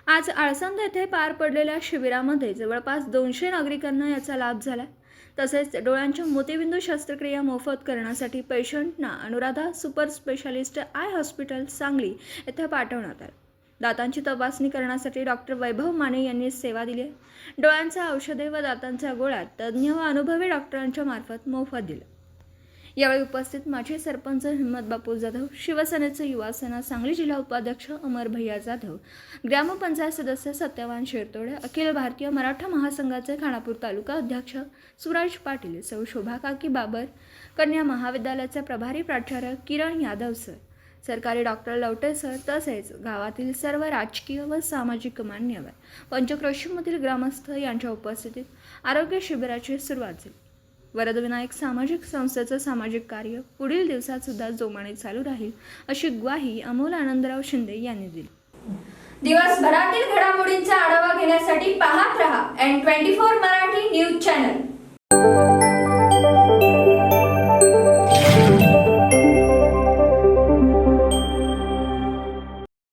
आज आळसंद येथे पार पडलेल्या शिबिरामध्ये जवळपास 200 नागरिकांना याचा लाभ झाला। तसेच डोळ्यांच्या मोतीबिंदू शस्त्रक्रिया मोफत करण्यासाठी पेशंटना Anuradha super specialist eye hospital Sangli येथे पाठवण्यात आले। दातांची तपासणी करण्यासाठी डॉक्टर वैभव माने यांनी सेवा दिली। डोळ्यांच्या औषधे व दातांच्या गोळ्या तज्ञ व अनुभवी डॉक्टरांच्या मार्फत मोफत दिल्या। यावेळी उपस्थित माजी सरपंच हिम्मत बापू जाधव, शिवसेनेचे युवा सेना सांगली जिल्हा उपाध्यक्ष अमर भैया जाधव, ग्रामपंचायत सदस्य सत्यवान शिरतोडे, अखिल भारतीय मराठा महासंघाचे खानापूर तालुका अध्यक्ष सुरज पाटील, सौ शोभा काकी बाबर, कन्या महाविद्यालयाचे प्रभारी प्राचार्य किरण यादव सर, सरकारी डॉक्टर लवटे सर तसेच गावातील सर्व राजकीय व सामाजिक मान्यवर, पंचक्रोशीमधील ग्रामस्थ यांच्या उपस्थितीत आरोग्य शिबिराची सुरुवात झाली। वरदविनायक सामाजिक संस्थेचे सामाजिक कार्य पुढील दिवसात सुद्धा जोमाने चालू राहील अशी ग्वाही अमोल आनंदराव शिंदे यांनी दिली। दिवसभरातील घडामोडींचा आढावा घेण्यासाठी पाहत रहा N24 मराठी न्यूज चॅनल।